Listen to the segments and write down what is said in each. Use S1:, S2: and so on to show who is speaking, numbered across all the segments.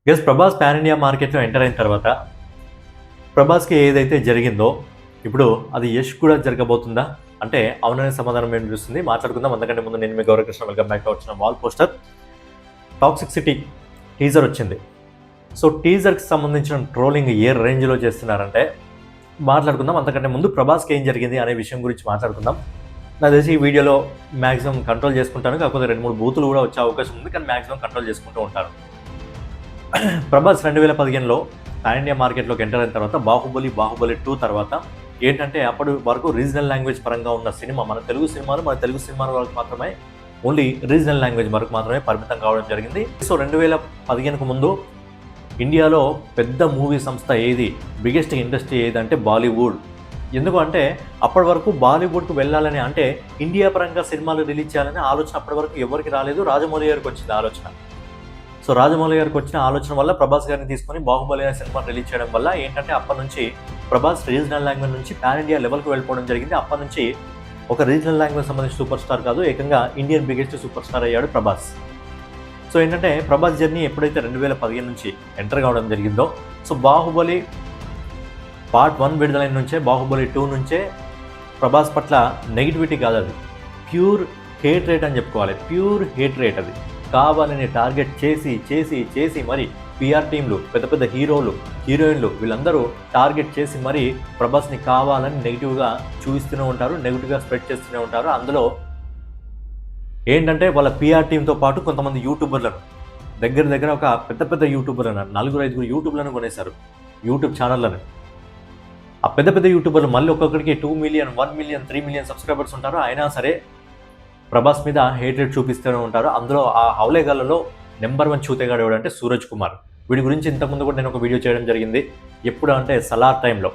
S1: Prabhas pan India మార్కెట్‌లో enter అయిన తర్వాత, ప్రభాస్‌కి ఏదైతే జరిగిందో, ఇప్పుడు అది యష్ కూడా జరగబోతుందా? అంటే అవుననే సమాధానం వినిపిస్తుంది. మాట్లాడుకుందాం. అంతకంటే ముందు నేను మీ Gaurakrishna. Welcome back to our channel. Wall poster toxicity teaser వచ్చింది. సో టీజర్‌కి సంబంధించిన ట్రోలింగ్ ఏ రేంజ్‌లో చేస్తున్నారంటే మాట్లాడుకుందాం. అంతకంటే ముందు ప్రభాస్‌కి ఏం జరిగింది అనే విషయం గురించి మాట్లాడుకుందాం. నాకు తెలిసి ఈ వీడియోలో మాక్సిమం కంట్రోల్ చేసుకుంటాను. కాకపోతే 2, 3 బూతులు కూడా వచ్చే అవకాశం ఉంది. కానీ మాక్సిమం కంట్రోల్ చేసుకుంటూ ఉంటాను. ప్రభాస్ 2015లో పాన్ ఇండియా మార్కెట్లోకి ఎంటర్ అయిన తర్వాత బాహుబలి 2 తర్వాత ఏంటంటే అప్పటి వరకు రీజనల్ లాంగ్వేజ్ పరంగా ఉన్న సినిమా మన తెలుగు సినిమాల వరకు మాత్రమే ఓన్లీ రీజనల్ లాంగ్వేజ్ వరకు మాత్రమే పరిమితం కావడం జరిగింది. సో 2015కు ముందు ఇండియాలో పెద్ద మూవీ సంస్థ ఏది, బిగ్గెస్ట్ ఇండస్ట్రీ ఏదంటే బాలీవుడ్. ఎందుకు అంటే అప్పటి వరకు బాలీవుడ్కు వెళ్ళాలని, అంటే ఇండియా పరంగా సినిమాలు రిలీజ్ చేయాలనే ఆలోచన అప్పటి వరకు ఎవరికి రాలేదు. రాజమౌళి గారికి వచ్చింది ఆలోచన. సో రాజమౌళి గారికి వచ్చిన ఆలోచన వల్ల ప్రభాస్ గారిని తీసుకొని బాహుబలి అనే సినిమా రిలీజ్ చేయడం వల్ల ఏంటంటే అప్పటి నుంచి ప్రభాస్ రీజనల్ లాంగ్వేజ్ నుంచి పాన్ ఇండియా లెవెల్కి వెళ్ళిపోవడం జరిగింది. అప్పటి నుంచి ఒక రీజనల్ లాంగ్వేజ్ సంబంధించిన సూపర్ స్టార్ కాదు, ఏకంగా ఇండియన్ బిగ్గెస్ట్ సూపర్ స్టార్ అయ్యాడు ప్రభాస్. సో ఏంటంటే ప్రభాస్ జర్నీ ఎప్పుడైతే 2015 నుంచి ఎంటర్ కావడం జరిగిందో, సో బాహుబలి పార్ట్ 1 విడుదలైన నుంచే బాహుబలి 2 నుంచే ప్రభాస్ పట్ల నెగిటివిటీ కాదు, అది ప్యూర్ హేట్ రేట్ అని చెప్పుకోవాలి. Pure hate rate. అది కావాలని టార్గెట్ చేసి మరి పిఆర్ టీంలు, పెద్ద హీరోలు, హీరోయిన్లు వీళ్ళందరూ టార్గెట్ చేసి మరి ప్రభాస్ని కావాలని నెగిటివ్గా చూపిస్తూనే ఉంటారు, నెగిటివ్గా స్ప్రెడ్ చేస్తూనే ఉంటారు. అందులో ఏంటంటే వాళ్ళ పిఆర్ టీంతో పాటు కొంతమంది యూట్యూబర్లను, దగ్గర ఒక పెద్ద యూట్యూబర్లను, 4-5 యూట్యూబ్లను కొనేశారు, యూట్యూబ్ ఛానళ్లను. ఆ పెద్ద యూట్యూబర్లు మళ్ళీ ఒక్కొక్కడికి 2 మిలియన్, 1 మిలియన్, 3 మిలియన్ సబ్స్క్రైబర్స్ ఉంటారు. అయినా సరే ప్రభాస్ మీద హేట్రేట్ చూపిస్తూనే ఉంటారు. అందులో ఆ హౌలేగాళ్ళలో నెంబర్ 1 చూతేగాడు ఎవడంటే సూరజ్ కుమార్. వీడి గురించి ఇంతకుముందు కూడా నేను ఒక వీడియో చేయడం జరిగింది. ఎప్పుడు అంటే సలార్ టైంలో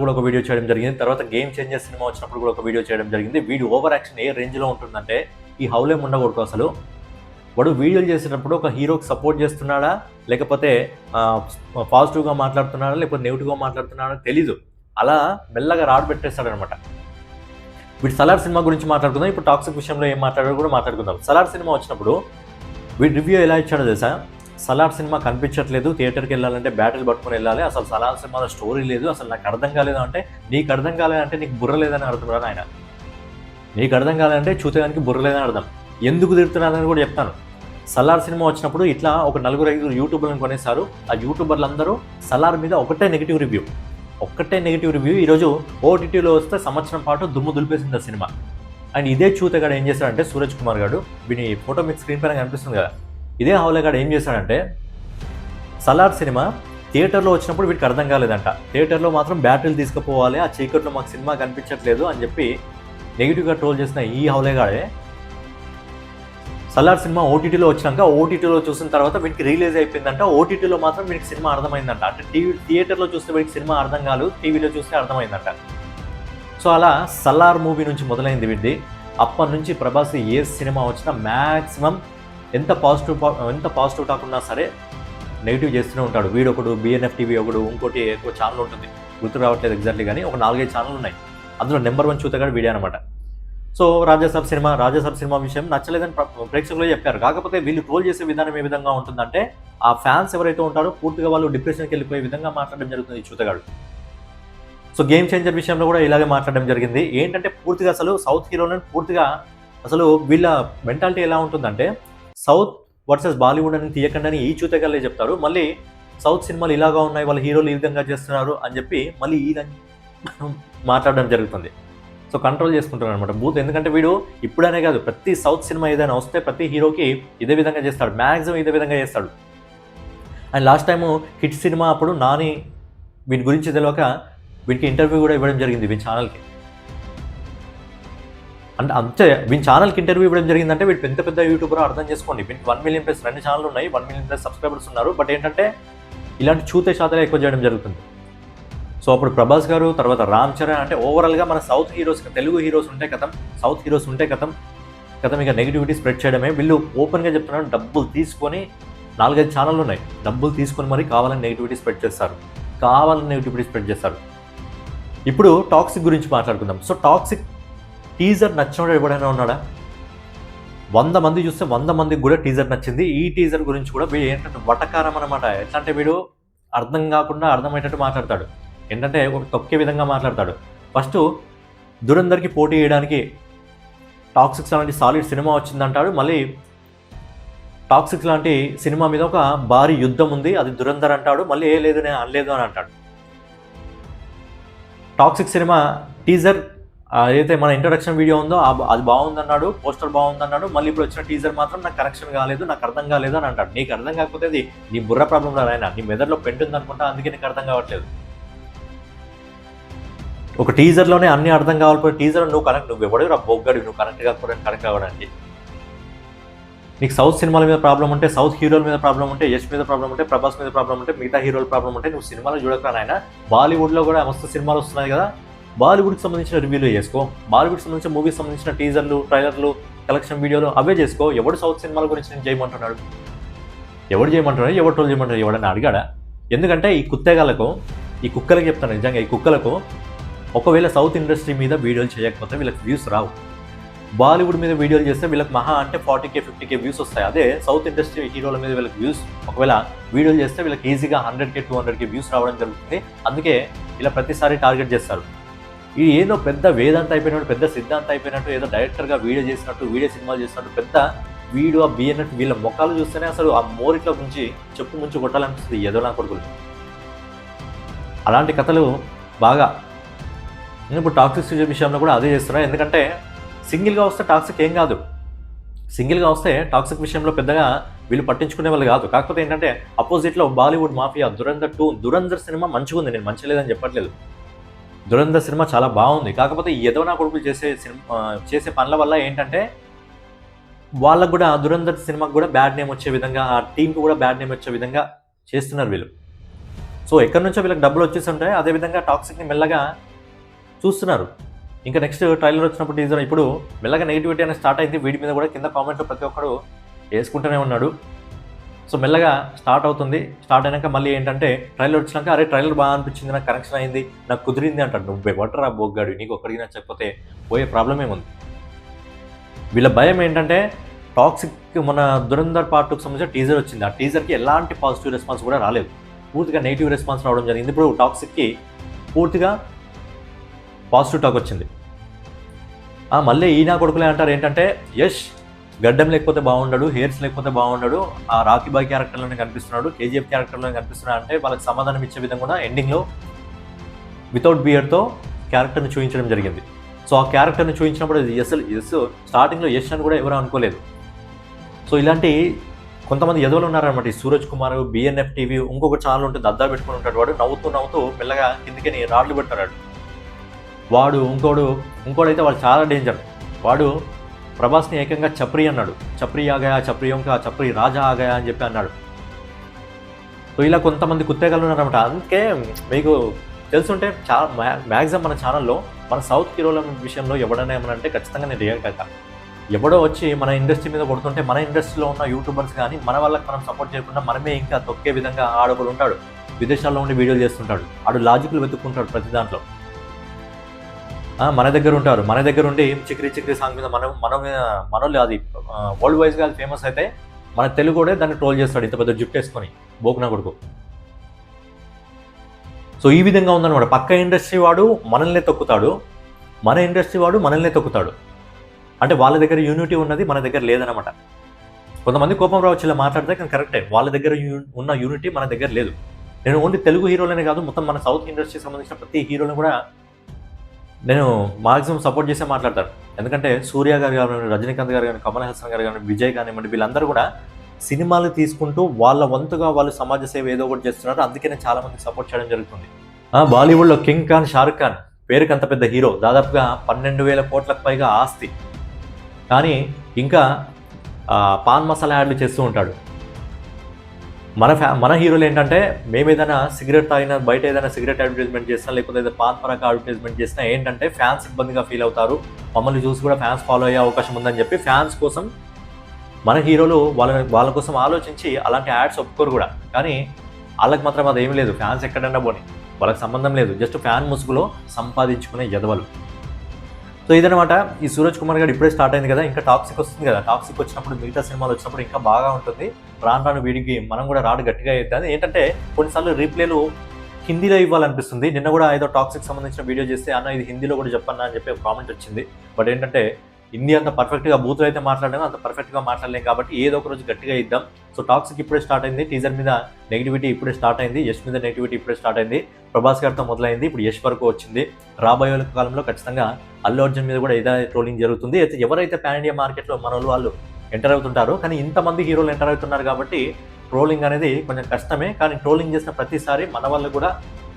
S1: కూడా ఒక వీడియో చేయడం జరిగింది. తర్వాత గేమ్ చేంజర్ సినిమా వచ్చినప్పుడు కూడా ఒక వీడియో చేయడం జరిగింది. వీడి ఓవర్ యాక్షన్ ఏ రేంజ్లో ఉంటుందంటే, ఈ హౌలే ఉండకూడదు అసలు. వాడు వీడియోలు చేసేటప్పుడు ఒక హీరోకి సపోర్ట్ చేస్తున్నాడా, లేకపోతే పాజిటివ్గా మాట్లాడుతున్నాడా, లేకపోతే నెగిటివ్గా మాట్లాడుతున్నాడా తెలీదు. అలా మెల్లగా రాడ్ పెట్టేస్తాడనమాట. వీడు సలార్ సినిమా గురించి మాట్లాడుకుందాం. ఇప్పుడు టాక్సిక్ విషయంలో ఏం మాట్లాడారో కూడా మాట్లాడుకుందాం. సలార్ సినిమా వచ్చినప్పుడు వీడు రివ్యూ ఎలా ఇచ్చాడో తెలుసా? సలార్ సినిమా కనిపించట్లేదు, థియేటర్కి వెళ్ళాలంటే బ్యాటరీ పట్టుకొని వెళ్ళాలి, అసలు సలార్ సినిమాలో స్టోరీ లేదు, అసలు నాకు అర్థం కాలేదు. అంటే నీకు అర్థం కాలేదంటే నీకు బుర్ర లేదని అర్థం రాదు ఆయన. నీకు అర్థం కాలేదంటే చూసేదానికి బుర్ర లేదని అర్థం. ఎందుకు తిడుతున్నారని కూడా చెప్తాను. సలార్ సినిమా వచ్చినప్పుడు ఇట్లా ఒక 4-5 యూట్యూబర్లను కొనేశారు. ఆ యూట్యూబర్లందరూ సలార్ మీద ఒకటే నెగిటివ్ రివ్యూ. ఈరోజు ఓటీటీలో వస్తే సంవత్సరం పాటు దుమ్ము దులిపేసింది ఆ సినిమా. అండ్ ఇదే చూతగాడు ఏం చేశాడంటే, సూరజ్ కుమార్ గారు, వీని ఫోటో మీకు స్క్రీన్ పైన కనిపిస్తుంది కదా, ఇదే హౌలేగాడు ఏం చేశాడంటే, సలార్ సినిమా థియేటర్లో వచ్చినప్పుడు వీటికి అర్థం కాలేదంట. థియేటర్లో మాత్రం బ్యాటరీలు తీసుకుపోవాలి, ఆ చీకట్లో మాకు సినిమా కనిపించట్లేదు అని చెప్పి నెగిటివ్గా ట్రోల్ చేసిన ఈ హౌలేగాడే సలార్ సినిమా ఓటీటీలో వచ్చినాక ఓటీటీలో చూసిన తర్వాత వీటికి రిలీజ్ అయిపోయిందంట. ఓటీటీలో మాత్రం వీటికి సినిమా అర్థమైందంట. అంటే థియేటర్లో చూస్తే వీటికి సినిమా అర్థం కాదు, టీవీలో చూస్తే అర్థమైందంట. సో అలా సలార్ మూవీ నుంచి మొదలైంది వీడిది. అప్పటి నుంచి ప్రభాస్ ఏ సినిమా వచ్చినా మ్యాక్సిమం ఎంత పాజిటివ్ టాక్ ఉన్నా సరే నెగిటివ్ చేస్తూనే ఉంటాడు. వీడొకడు, బిఎన్ఎఫ్ టీవీ ఒకడు, ఇంకోటి ఎక్కువ ఛానల్ ఉంటుంది, గుర్తు రావట్లేదు ఎగ్జాక్ట్లీ, కానీ ఒక 4-5 ఛానల్ ఉన్నాయి. అందులో నెంబర్ 1 చూతగాడు వీడియో అనమాట. సో రాజాసాబ్ సినిమా విషయం నచ్చలేదని ప్రేక్షకులు చెప్పారు. కాకపోతే వీళ్ళు ట్రోల్ చేసే విధానం ఏ విధంగా ఉంటుందంటే, ఆ ఫ్యాన్స్ ఎవరైతే ఉంటారో పూర్తిగా వాళ్ళు డిప్రెషన్కి వెళ్ళిపోయే విధంగా మాట్లాడడం జరుగుతుంది ఈ చూతగాడు. సో గేమ్ చేంజర్ విషయంలో కూడా ఇలాగే మాట్లాడడం జరిగింది. ఏంటంటే పూర్తిగా అసలు సౌత్ హీరోలను పూర్తిగా అసలు వీళ్ళ మెంటాలిటీ ఎలా ఉంటుందంటే, సౌత్ వర్సెస్ బాలీవుడ్ అని తీయకండి ఈ చూతగాళ్ళే చెప్తారు. మళ్ళీ సౌత్ సినిమాలు ఇలాగా ఉన్నాయి, వాళ్ళ హీరోలు ఈ విధంగా చేస్తున్నారు అని చెప్పి మళ్ళీ ఈ మాట్లాడడం జరుగుతుంది. సో కంట్రోల్ చేసుకుంటారు అనమాట బూత్. ఎందుకంటే వీడు ఇప్పుడనే కాదు, ప్రతి సౌత్ సినిమా ఏదైనా వస్తే ప్రతి హీరోకి ఇదే విధంగా చేస్తాడు, మ్యాక్సిమం ఇదే విధంగా చేస్తాడు. And last time hit cinema అప్పుడు నాని వీటి గురించి తెలియక వీటికి ఇంటర్వ్యూ కూడా ఇవ్వడం జరిగింది వీని ఛానల్కి. అంటే అంతే, వీని ఛానల్కి ఇంటర్వ్యూ ఇవ్వడం జరిగిందంటే వీడు పెద్ద యూట్యూబర్ అర్థం చేసుకోండి. వీటికి 1 మిలియన్ ప్లస్ 2 ఛానల్ ఉన్నాయి, 1 మిలియన్ ప్లస్ సబ్స్క్రైబర్స్ ఉన్నారు. బట్ ఏంటంటే ఇలాంటి చూతే శాతలే ఎక్కువ చేయడం జరుగుతుంది. సో అప్పుడు ప్రభాస్ గారు, తర్వాత రామ్ చరణ్, అంటే ఓవరాల్గా మన సౌత్ హీరోస్, తెలుగు హీరోస్ ఉంటే కథం ఇక నెగిటివిటీ స్ప్రెడ్ చేయడమే. వీళ్ళు ఓపెన్గా చెప్తున్నారు, డబ్బులు తీసుకొని 4-5 ఛానళ్ళు ఉన్నాయి, డబ్బులు తీసుకొని మరి కావాలని నెగిటివిటీ స్ప్రెడ్ చేస్తారు. ఇప్పుడు టాక్సిక్ గురించి మాట్లాడుకుందాం. సో టాక్సిక్ టీజర్ నచ్చినోడు ఎవడైనా ఉన్నాడా? 100 మంది చూస్తే 100 మందికి కూడా టీజర్ నచ్చింది. ఈ టీజర్ గురించి కూడా వీడు ఏంటంటే వటకారం అనమాట. ఎట్లా అంటే వీడు అర్థం కాకుండా అర్థమయ్యేటట్టు మాట్లాడతాడు. ఏంటంటే ఒక తొక్కే విధంగా మాట్లాడతాడు. ఫస్ట్ దురంధర్కి పోటీ చేయడానికి టాక్సిక్స్ లాంటి సాలిడ్ సినిమా వచ్చిందంటాడు. మళ్ళీ టాక్సిక్స్ లాంటి సినిమా మీద ఒక భారీ యుద్ధం ఉంది, అది దురంధర్ అంటాడు. మళ్ళీ ఏ లేదు నేను అనలేదు అని అంటాడు. టాక్సిక్ సినిమా టీజర్ ఏదైతే మన ఇంట్రడక్షన్ వీడియో ఉందో అది బాగుందన్నాడు, పోస్టర్ బాగుందన్నాడు. మళ్ళీ ఇప్పుడు వచ్చిన టీజర్ మాత్రం నాకు కరెక్షన్ కాలేదు, నాకు అర్థం కాలేదు అని అంటాడు. నీకు అర్థం కాకపోతే అది నీ బుర్ర ప్రాబ్లం రాయన, నీ మెదడులో పెంటుంది అనుకుంటా, అందుకే నీకు అర్థం కావట్లేదు. ఒక టీజర్లోనే అన్ని అర్థం కావాలి. టీజర్ నువ్వు ఎవడు బొగ్గడి, నువ్వు కరెక్ట్ కావడానికి. నీకు సౌత్ సినిమాల మీద ప్రాబ్లం ఉంటే, సౌత్ హీరోల మీద ప్రాబ్లం ఉంటే, యష్ మీద ప్రాబ్లం ఉంటే, ప్రభాస్ మీద ప్రాబ్లం ఉంటే, మిగతా హీరోల ప్రాబ్లం ఉంటే నువ్వు సినిమాలు చూడకరా నాయన. బాలీవుడ్లో కూడా మస్తు సినిమాలు వస్తున్నాయి కదా, బాలీవుడ్కి సంబంధించిన రివ్యూలు చేసుకో. బాలీవుడ్కి సంబంధించిన మూవీకి సంబంధించిన టీజర్లు, ట్రైలర్లు, కలెక్షన్ వీడియోలు అవే చేసుకో. ఎవడు సౌత్ సినిమాల గురించి నేను చేయమంటున్నాడు? ఎవడు ట్రోల్ చేయమంటున్నాడు? ఎవడన్నా అడిగాడా? ఎందుకంటే ఈ కుక్కలకి చెప్తాను నిజంగా, ఈ కుక్కలకు ఒకవేళ సౌత్ ఇండస్ట్రీ మీద వీడియోలు చేయకపోతే వీళ్ళకి వ్యూస్ రావు. బాలీవుడ్ మీద వీడియోలు చేస్తే వీళ్ళకి మహా అంటే 40K 50K వ్యూస్ వస్తాయి. అదే సౌత్ ఇండస్ట్రీ హీరోల మీద వీళ్ళకి వ్యూస్ ఒకవేళ వీడియోలు చేస్తే వీళ్ళకి ఈజీగా 100K 200K వ్యూస్ రావడం జరుగుతుంది. అందుకే ఇలా ప్రతిసారి టార్గెట్ చేస్తారు. ఇది ఏదో పెద్ద వేదాంత అయిపోయినట్టు, పెద్ద సిద్ధాంతం అయిపోయినట్టు, ఏదో డైరెక్టర్గా వీడియో చేసినట్టు, వీడియో సినిమాలు చేసినట్టు, పెద్ద వీడియో బియ్యనట్టు వీళ్ళ మొక్కలు చూస్తేనే అసలు ఆ మోరిట్లో గురించి చెప్పు ముంచి కొట్టాలనిపిస్తుంది ఏదో నా కొడుకులు. అలాంటి కథలు బాగా ఇప్పుడు టాక్సిక్ విషయంలో కూడా అదే చేస్తున్నారు. ఎందుకంటే సింగిల్గా వస్తే టాక్సిక్ ఏం కాదు, సింగిల్గా వస్తే టాక్సిక్ విషయంలో పెద్దగా వీళ్ళు పట్టించుకునే వాళ్ళు కాదు. కాకపోతే ఏంటంటే అపోజిట్లో బాలీవుడ్ మాఫియా దురంధర్ 2, దురంధర్ సినిమా మంచిగా ఉంది, నేను మంచి లేదని చెప్పట్లేదు. దురంధర్ సినిమా చాలా బాగుంది. కాకపోతే ఏదో నా కొడుకులు చేసే పనుల వల్ల ఏంటంటే వాళ్ళకు కూడా దురంధర్ సినిమాకు కూడా బ్యాడ్ నేమ్ వచ్చే విధంగా, ఆ టీంకి కూడా బ్యాడ్ నేమ్ వచ్చే విధంగా చేస్తున్నారు వీళ్ళు. సో ఎక్కడి నుంచో వీళ్ళకి డబ్బులు వచ్చేసి ఉంటాయి, అదేవిధంగా టాక్సిక్ని మెల్లగా చూస్తున్నారు. ఇంకా నెక్స్ట్ ట్రైలర్ వచ్చినప్పుడు టీజర్ ఇప్పుడు మెల్లగా నెగిటివిటీ అనేది స్టార్ట్ అయింది. వీడి మీద కూడా కింద కామెంట్లో ప్రతి ఒక్కరు వేసుకుంటూనే ఉన్నాడు. సో మెల్లగా స్టార్ట్ అవుతుంది. స్టార్ట్ అయినాక మళ్ళీ ఏంటంటే ట్రైలర్ వచ్చినాక అరే ట్రైలర్ బాగా అనిపించింది, నాకు కనెక్షన్ అయింది, నాకు కుదిరింది అంటాడు. నువ్వు ఎవడరా బొగ్గాడు, నీకు ఒక్కడికి నచ్చకపోతే పోయే ప్రాబ్లం ఏముంది? వీళ్ళ భయం ఏంటంటే టాక్సిక్ మన దురంధర్ పార్ట్ 2కి సంబంధించిన టీజర్ వచ్చింది. ఆ టీజర్కి ఎలాంటి పాజిటివ్ రెస్పాన్స్ కూడా రాలేదు, పూర్తిగా నెగిటివ్ రెస్పాన్స్ రావడం జరిగింది. ఇప్పుడు టాక్సిక్కి పూర్తిగా పాజిటివ్ టాక్ వచ్చింది. మళ్ళీ ఈయన కొడుకులే అంటారు ఏంటంటే యష్ గడ్డం లేకపోతే బాగుండడు, హెయిర్స్ లేకపోతే బాగుండడు, ఆ రాకీ బాయ్ క్యారెక్టర్లోనే కనిపిస్తున్నాడు, KGF క్యారెక్టర్లోనే కనిపిస్తున్నాడు అంటే వాళ్ళకి సమాధానం ఇచ్చే విధంగా కూడా ఎండింగ్లో వితౌట్ బియర్తో క్యారెక్టర్ని చూపించడం జరిగింది. సో ఆ క్యారెక్టర్ని చూపించినప్పుడు యస్ స్టార్టింగ్లో యష్ అని కూడా ఎవరు అనుకోలేదు. సో ఇలాంటి కొంతమంది ఎదవలు ఉన్నారనమాట. ఈ సూరజ్ కుమార్, BNF టీవీ, ఇంకొక ఛానల్ ఉంటుంది, అద్దా పెట్టుకుని ఉంటాడు. వాడు నవ్వుతూ మెల్లగా కిందికి రాడ్లు పెట్టాడు. వాడు ఇంకోడైతే వాడు చాలా డేంజర్. వాడు ప్రభాస్ని ఏకంగా చప్రి అన్నాడు. చప్రి ఆగాయా, చప్రి రాజా ఆగాయా అని చెప్పి అన్నాడు. సో ఇలా కొంతమంది కుత్తేగాలు ఉన్నారనమాట. అందుకే మీకు తెలుసుంటే చాలా మ్యాక్సిమం మన ఛానల్లో మన సౌత్ హీరోల విషయంలో ఎవడైనా ఏమనంటే ఖచ్చితంగా నేను రియాక్ట్ అవుతా. ఎవడో వచ్చి మన ఇండస్ట్రీ మీద కొడుతుంటే మన ఇండస్ట్రీలో ఉన్న యూట్యూబర్స్ కానీ మన వాళ్ళకి మనం సపోర్ట్ చేయకుండా మనమే ఇంకా తొక్కే విధంగా ఆడొకడు ఉంటాడు, విదేశాల్లో ఉండి వీడియోలు చేస్తుంటాడు. ఆడు లాజిక్లు వెతుక్కుంటాడు ప్రతి దాంట్లో. మన దగ్గర ఉంటారు, మన దగ్గర ఉండి చిక్రీ సాంగ్ మీద మనోళ్ళు అది వరల్డ్ వైజ్గా అది ఫేమస్ అయితే మన తెలుగు కూడా దాన్ని ట్రోల్ చేస్తాడు ఇంత పెద్ద జుట్టు వేసుకొని బోకునా కొడుకు. సో ఈ విధంగా ఉందన్నమాట. పక్క ఇండస్ట్రీ వాడు మనల్నే తొక్కుతాడు, మన ఇండస్ట్రీ వాడు మనల్నే తొక్కుతాడు. అంటే వాళ్ళ దగ్గర యూనిటీ ఉన్నది, మన దగ్గర లేదనమాట. కొంతమంది కోపం రావచ్చు ఇలా మాట్లాడితే, కానీ కరెక్టే, వాళ్ళ దగ్గర ఉన్న యూనిటీ మన దగ్గర లేదు. నేను ఓన్లీ తెలుగు హీరోలనే కాదు, మొత్తం మన సౌత్ ఇండస్ట్రీకి సంబంధించిన ప్రతి హీరోని కూడా నేను మాక్సిమం సపోర్ట్ చేసే మాట్లాడతాను. ఎందుకంటే సూర్య గారు కానీ, రజనీకాంత్ గారు కానీ, కమల్ హాసన్ గారు కానీ, విజయ్ కానివ్వండి, వీళ్ళందరూ కూడా సినిమాలు తీసుకుంటూ వాళ్ళ వంతుగా వాళ్ళు సమాజ సేవ ఏదో ఒకటి చేస్తున్నారు. అందుకే నేను చాలా మందికి సపోర్ట్ చేయడం జరుగుతుంది. బాలీవుడ్లో కింగ్ ఖాన్ షారుఖ్ ఖాన్ పేరుకి అంత పెద్ద హీరో, దాదాపుగా 12,000 కోట్లకు పైగా ఆస్తి, కానీ ఇంకా పాన్ మసాలా యాడ్లు చేస్తూ ఉంటాడు. మన హీరోలు ఏంటంటే మేము ఏదైనా సిగరెట్ తాగినా, బయట ఏదైనా సిగరెట్ అడ్వర్టైజ్మెంట్ చేసినా, లేకపోతే ఏదైనా పాన్ పరాక అడ్వర్టైజ్మెంట్ చేసినా ఏంటంటే ఫ్యాన్స్ ఇబ్బందిగా ఫీల్ అవుతారు, మమ్మల్ని చూసి కూడా ఫ్యాన్స్ ఫాలో అయ్యే అవకాశం ఉందని చెప్పి ఫ్యాన్స్ కోసం మన హీరోలు వాళ్ళ కోసం ఆలోచించి అలాంటి యాడ్స్ ఒప్పుకోరు కూడా. కానీ వాళ్ళకి మాత్రం అది ఏమీ లేదు, ఫ్యాన్స్ ఎక్కడన్నా పోని వాళ్ళకి సంబంధం లేదు, జస్ట్ ఫ్యాన్ ముసుగులో సంపాదించుకునే ఎదవలు. సో ఇదనమాట ఈ సూరజ్ కుమార్ గారు ఇప్పుడే స్టార్ట్ అయింది కదా, ఇంకా టాక్సిక్ వస్తుంది కదా, టాక్సిక్ వచ్చినప్పుడు మిగతా సినిమాలు వచ్చినప్పుడు ఇంకా బాగా ఉంటుంది. రాను వీడికి మనం కూడా రాడు గట్టిగా వేద్దాం. ఏంటంటే కొన్నిసార్లు రీప్లేలు హిందీలో ఇవ్వాలనిపిస్తుంది. నిన్న కూడా ఏదో టాక్సిక్ సంబంధించిన వీడియో చేస్తే అన్న ఇది హిందీలో కూడా చెప్పన్నా అని చెప్పి ఒక కామెంట్ వచ్చింది. బట్ ఏంటంటే హిందీ అంత పర్ఫెక్ట్గా బూతులు అయితే మాట్లాడలేము, అంత పర్ఫెక్ట్గా మాట్లాడలేం కాబట్టి ఏదో ఒక రోజు గట్టిగా ఇద్దాం. సో టాక్సిక్ ఇప్పుడే స్టార్ట్ అయింది, టీజర్ మీద నెగిటివిటీ ఇప్పుడే స్టార్ట్ అయింది, యష్ మీద నెగిటివిటీ ఇప్పుడే స్టార్ట్ అయింది, ప్రభాస్ గారితో మొదలైంది, ఇప్పుడు యష్ వరకు వచ్చింది. రాబోయే కాలంలో ఖచ్చితంగా అల్లు అర్జున్ మీద కూడా ఇదే ట్రోలింగ్ జరుగుతుంది. అయితే ఎవరైతే పాన్ ఇండియా మార్కెట్లో మన వాళ్ళు ఎంటర్ అవుతుంటారో, కానీ ఇంతమంది హీరోలు ఎంటర్ అవుతున్నారు కాబట్టి ట్రోలింగ్ అనేది కొంచెం కష్టమే. కానీ ట్రోలింగ్ చేసిన ప్రతిసారి మన వాళ్ళు కూడా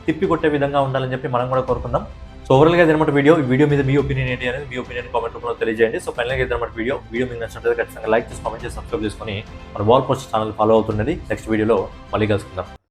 S1: తిప్పి కొట్టే విధంగా ఉండాలని చెప్పి మనం కూడా కోరుకుందాం. సో ఓవరాల్గా ఇదన్నమాట వీడియో. ఈ వీడియో మీద మీ ఒపీనియన్ ఏంటి అనేది మీ ఒపీనియన్ కామెంట్ రూపంలో తెలియజేయండి. సో ఫైనల్గా ఇదన్నమాట వీడియో మీకు నచ్చినట్లయితే ఖచ్చితంగా లైక్ చేసి కామెంట్ చేసి సబ్స్క్రైబ్ చేసుకొని మన వాల్ పోస్ట్ ఛానల్ ఫాలో అవుతున్నది. నెక్స్ట్ వీడియోలో మళ్ళీ కలుసుకుందాం.